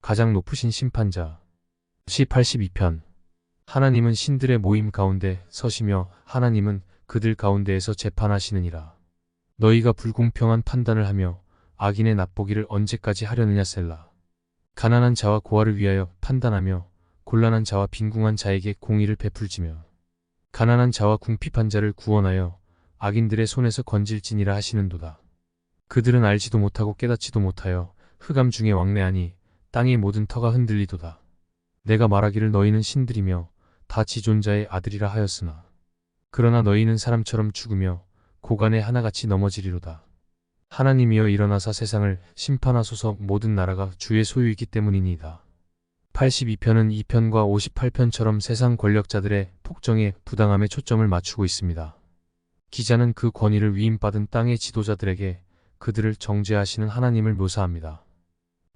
가장 높으신 심판자. 시 82편. 하나님은 신들의 모임 가운데 서시며 하나님은 그들 가운데에서 재판하시느니라. 너희가 불공평한 판단을 하며 악인의 납보기를 언제까지 하려느냐 셀라. 가난한 자와 고아를 위하여 판단하며 곤란한 자와 빈궁한 자에게 공의를 베풀지며 가난한 자와 궁핍한 자를 구원하여 악인들의 손에서 건질지니라 하시는도다. 그들은 알지도 못하고 깨닫지도 못하여 흑암 중에 왕래하니 땅의 모든 터가 흔들리도다. 내가 말하기를 너희는 신들이며 다 지존자의 아들이라 하였으나 그러나 너희는 사람처럼 죽으며 고간에 하나같이 넘어지리로다. 하나님이여 일어나사 세상을 심판하소서. 모든 나라가 주의 소유이기 때문이니이다. 82편은 2편과 58편처럼 세상 권력자들의 폭정에 부당함에 초점을 맞추고 있습니다. 기자는 그 권위를 위임받은 땅의 지도자들에게 그들을 정죄하시는 하나님을 묘사합니다.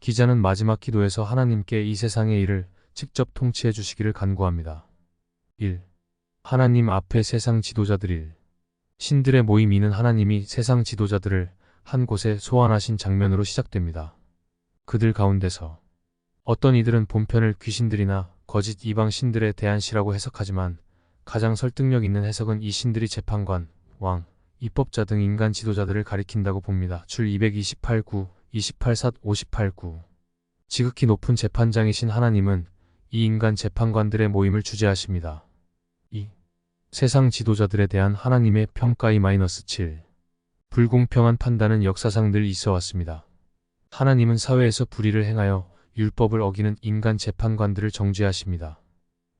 기자는 마지막 기도에서 하나님께 이 세상의 일을 직접 통치해 주시기를 간구합니다. 1. 하나님 앞에 세상 지도자들. 1. 신들의 모임. 이는 하나님이 세상 지도자들을 한 곳에 소환하신 장면으로 시작됩니다. 그들 가운데서 어떤 이들은 본편을 귀신들이나 거짓 이방 신들에 대한 시라고 해석하지만 가장 설득력 있는 해석은 이 신들이 재판관, 왕, 입법자 등 인간 지도자들을 가리킨다고 봅니다. 출 228구, 28삿 58구. 지극히 높은 재판장이신 하나님은 이 인간 재판관들의 모임을 주재하십니다. 2. 세상 지도자들에 대한 하나님의 평가. 2-7. 불공평한 판단은 역사상 늘 있어 왔습니다. 하나님은 사회에서 불의를 행하여 율법을 어기는 인간 재판관들을 정죄하십니다.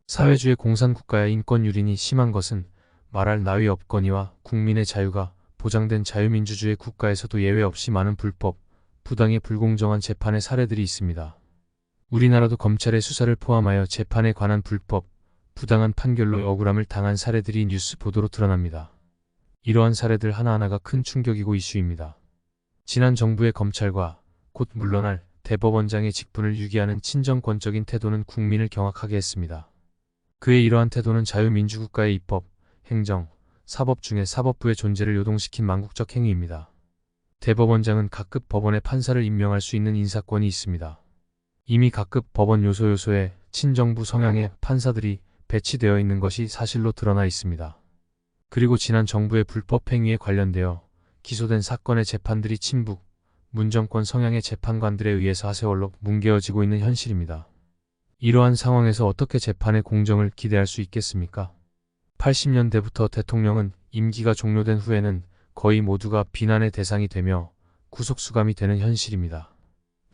사회주의 공산국가의 인권유린이 심한 것은 말할 나위 없거니와 국민의 자유가 보장된 자유민주주의 국가에서도 예외 없이 많은 불법, 부당의 불공정한 재판의 사례들이 있습니다. 우리나라도 검찰의 수사를 포함하여 재판에 관한 불법, 부당한 판결로 억울함을 당한 사례들이 뉴스 보도로 드러납니다. 이러한 사례들 하나하나가 큰 충격이고 이슈입니다. 지난 정부의 검찰과 곧 물러날 대법원장의 직분을 유기하는 친정권적인 태도는 국민을 경악하게 했습니다. 그의 이러한 태도는 자유민주국가의 입법, 행정, 사법 중에 사법부의 존재를 요동시킨 망국적 행위입니다. 대법원장은 각급 법원의 판사를 임명할 수 있는 인사권이 있습니다. 이미 각급 법원 요소에 친정부 성향의 판사들이 배치되어 있는 것이 사실로 드러나 있습니다. 그리고 지난 정부의 불법 행위에 관련되어 기소된 사건의 재판들이 친북, 문정권 성향의 재판관들에 의해서 하세월로 뭉개어지고 있는 현실입니다. 이러한 상황에서 어떻게 재판의 공정을 기대할 수 있겠습니까? 80년대부터 대통령은 임기가 종료된 후에는 거의 모두가 비난의 대상이 되며 구속수감이 되는 현실입니다.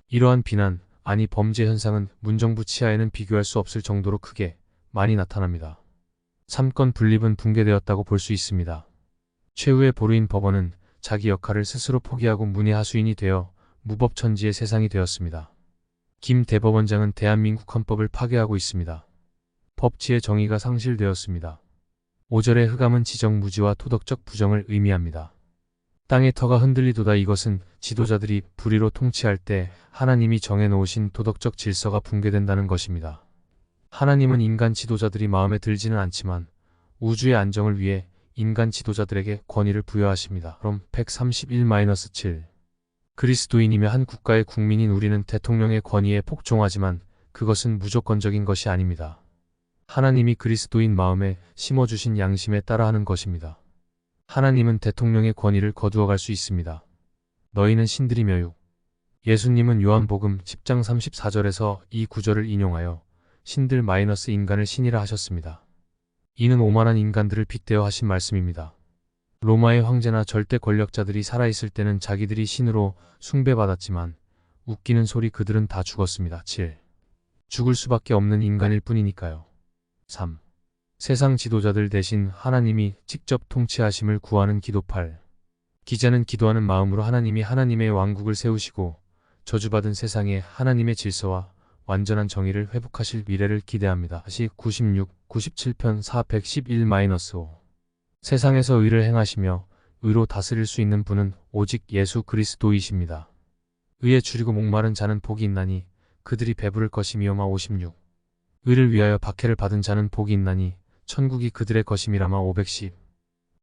이러한 비난, 아니 범죄 현상은 문정부 치하에는 비교할 수 없을 정도로 크게 많이 나타납니다. 삼권 분립은 붕괴되었다고 볼 수 있습니다. 최후의 보루인 법원은 자기 역할을 스스로 포기하고 문외하수인이 되어 무법천지의 세상이 되었습니다. 김 대법원장은 대한민국 헌법을 파괴하고 있습니다. 법치의 정의가 상실되었습니다. 5절의 흑암은 지정무지와 토덕적 부정을 의미합니다. 땅의 터가 흔들리도다. 이것은 지도자들이 불의로 통치할 때 하나님이 정해놓으신 도덕적 질서가 붕괴된다는 것입니다. 하나님은 인간 지도자들이 마음에 들지는 않지만 우주의 안정을 위해 인간 지도자들에게 권위를 부여하십니다. 롬 131-7. 그리스도인이며 한 국가의 국민인 우리는 대통령의 권위에 복종하지만 그것은 무조건적인 것이 아닙니다. 하나님이 그리스도인 마음에 심어주신 양심에 따라하는 것입니다. 하나님은 대통령의 권위를 거두어갈 수 있습니다. 너희는 신들이며 6. 예수님은 요한복음 10장 34절에서 이 구절을 인용하여 신들 - 인간을 신이라 하셨습니다. 이는 오만한 인간들을 빗대어 하신 말씀입니다. 로마의 황제나 절대 권력자들이 살아있을 때는 자기들이 신으로 숭배받았지만 웃기는 소리, 그들은 다 죽었습니다. 7. 죽을 수밖에 없는 인간일 뿐이니까요. 3. 세상 지도자들 대신 하나님이 직접 통치하심을 구하는 기도. 8. 기자는 기도하는 마음으로 하나님이 하나님의 왕국을 세우시고 저주받은 세상에 하나님의 질서와 완전한 정의를 회복하실 미래를 기대합니다. 시 96, 97편 411-5. 세상에서 의를 행하시며 의로 다스릴 수 있는 분은 오직 예수 그리스도이십니다. 의에 줄이고 목마른 자는 복이 있나니 그들이 배부를 것이며 56. 의를 위하여 박해를 받은 자는 복이 있나니 천국이 그들의 것임이라마 510.